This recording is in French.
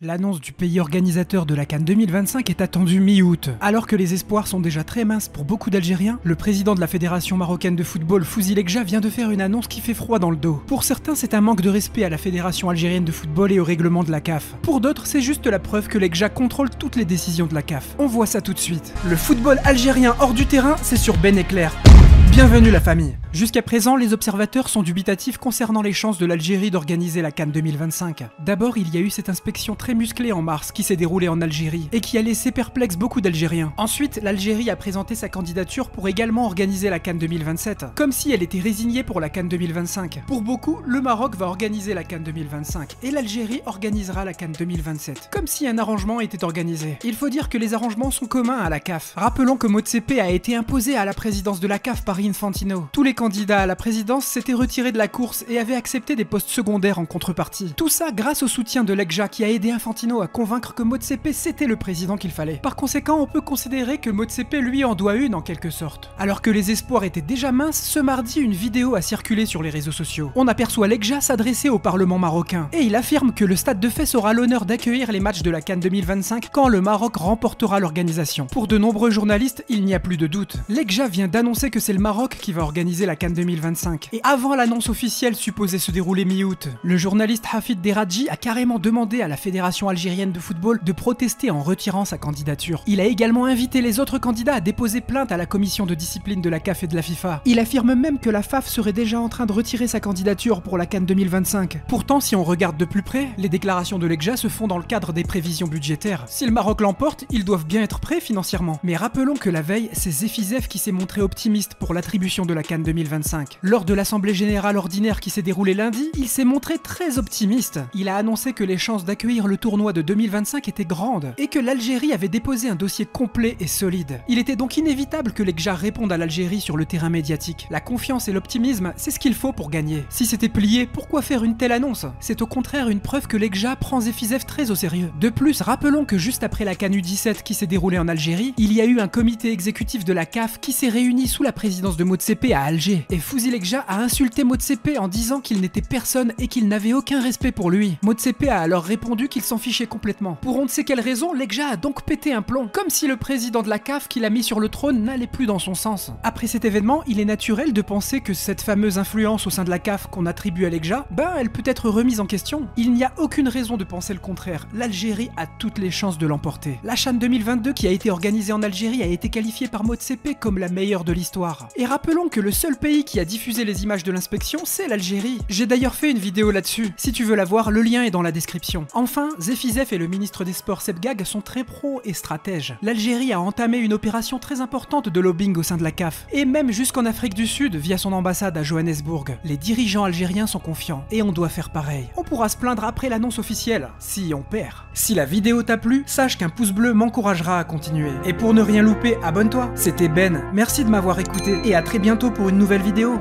L'annonce du pays organisateur de la CAN 2025 est attendue mi-août. Alors que les espoirs sont déjà très minces pour beaucoup d'Algériens, le président de la Fédération marocaine de football, Fouzi Lekja, vient de faire une annonce qui fait froid dans le dos. Pour certains, c'est un manque de respect à la Fédération algérienne de football et au règlement de la CAF. Pour d'autres, c'est juste la preuve que Lekja contrôle toutes les décisions de la CAF. On voit ça tout de suite. Le football algérien hors du terrain, c'est sur Ben Éclair. Bienvenue la famille. Jusqu'à présent, les observateurs sont dubitatifs concernant les chances de l'Algérie d'organiser la CAN 2025. D'abord, il y a eu cette inspection très musclée en mars qui s'est déroulée en Algérie et qui a laissé perplexe beaucoup d'Algériens. Ensuite, l'Algérie a présenté sa candidature pour également organiser la CAN 2027, comme si elle était résignée pour la CAN 2025. Pour beaucoup, le Maroc va organiser la CAN 2025 et l'Algérie organisera la CAN 2027, comme si un arrangement était organisé. Il faut dire que les arrangements sont communs à la CAF. Rappelons que Motsepe a été imposé à la présidence de la CAF par Infantino. Tous les candidats à la présidence s'étaient retirés de la course et avaient accepté des postes secondaires en contrepartie. Tout ça grâce au soutien de Lekja qui a aidé Infantino à convaincre que Motsepe c'était le président qu'il fallait. Par conséquent, on peut considérer que Motsepe lui en doit une en quelque sorte. Alors que les espoirs étaient déjà minces, ce mardi une vidéo a circulé sur les réseaux sociaux. On aperçoit Lekja s'adresser au Parlement marocain et il affirme que le Stade de Fès aura l'honneur d'accueillir les matchs de la CAN 2025 quand le Maroc remportera l'organisation. Pour de nombreux journalistes, il n'y a plus de doute. Lekja vient d'annoncer que c'est le Maroc qui va organiser la CAN 2025. Et avant l'annonce officielle supposée se dérouler mi-août, le journaliste Hafid Deradji a carrément demandé à la Fédération algérienne de football de protester en retirant sa candidature. Il a également invité les autres candidats à déposer plainte à la commission de discipline de la CAF et de la FIFA. Il affirme même que la FAF serait déjà en train de retirer sa candidature pour la CAN 2025. Pourtant, si on regarde de plus près, les déclarations de Lekja se font dans le cadre des prévisions budgétaires. Si le Maroc l'emporte, ils doivent bien être prêts financièrement. Mais rappelons que la veille, c'est Zefizev qui s'est montré optimiste pour l'attribution de la CAN 2025. Lors de l'Assemblée Générale ordinaire qui s'est déroulée lundi, il s'est montré très optimiste. Il a annoncé que les chances d'accueillir le tournoi de 2025 étaient grandes et que l'Algérie avait déposé un dossier complet et solide. Il était donc inévitable que Lekja réponde à l'Algérie sur le terrain médiatique. La confiance et l'optimisme, c'est ce qu'il faut pour gagner. Si c'était plié, pourquoi faire une telle annonce? C'est au contraire une preuve que Lekja prend Zefizev très au sérieux. De plus, rappelons que juste après la CAN U17 qui s'est déroulée en Algérie, il y a eu un comité exécutif de la CAF qui s'est réuni sous la présidence de Motsepe à Alger. Et Fouzi Lekja a insulté Motsepe en disant qu'il n'était personne et qu'il n'avait aucun respect pour lui. Motsepe a alors répondu qu'il s'en fichait complètement. Pour on ne sait quelle raison, Lekja a donc pété un plomb, comme si le président de la CAF qui l'a mis sur le trône n'allait plus dans son sens. Après cet événement, il est naturel de penser que cette fameuse influence au sein de la CAF qu'on attribue à Lekja, elle peut être remise en question. Il n'y a aucune raison de penser le contraire. L'Algérie a toutes les chances de l'emporter. La CHAN 2022 qui a été organisée en Algérie a été qualifiée par Motsepe comme la meilleure de l'histoire. Et rappelons que le seul pays qui a diffusé les images de l'inspection, c'est l'Algérie. J'ai d'ailleurs fait une vidéo là-dessus. Si tu veux la voir, le lien est dans la description. Enfin, Zefizev et le ministre des Sports Seb Gag sont très pros et stratèges. L'Algérie a entamé une opération très importante de lobbying au sein de la CAF, et même jusqu'en Afrique du Sud via son ambassade à Johannesburg. Les dirigeants algériens sont confiants, et on doit faire pareil. On pourra se plaindre après l'annonce officielle, si on perd. Si la vidéo t'a plu, sache qu'un pouce bleu m'encouragera à continuer. Et pour ne rien louper, abonne-toi. C'était Ben, merci de m'avoir écouté, et à très bientôt pour une nouvelle vidéo.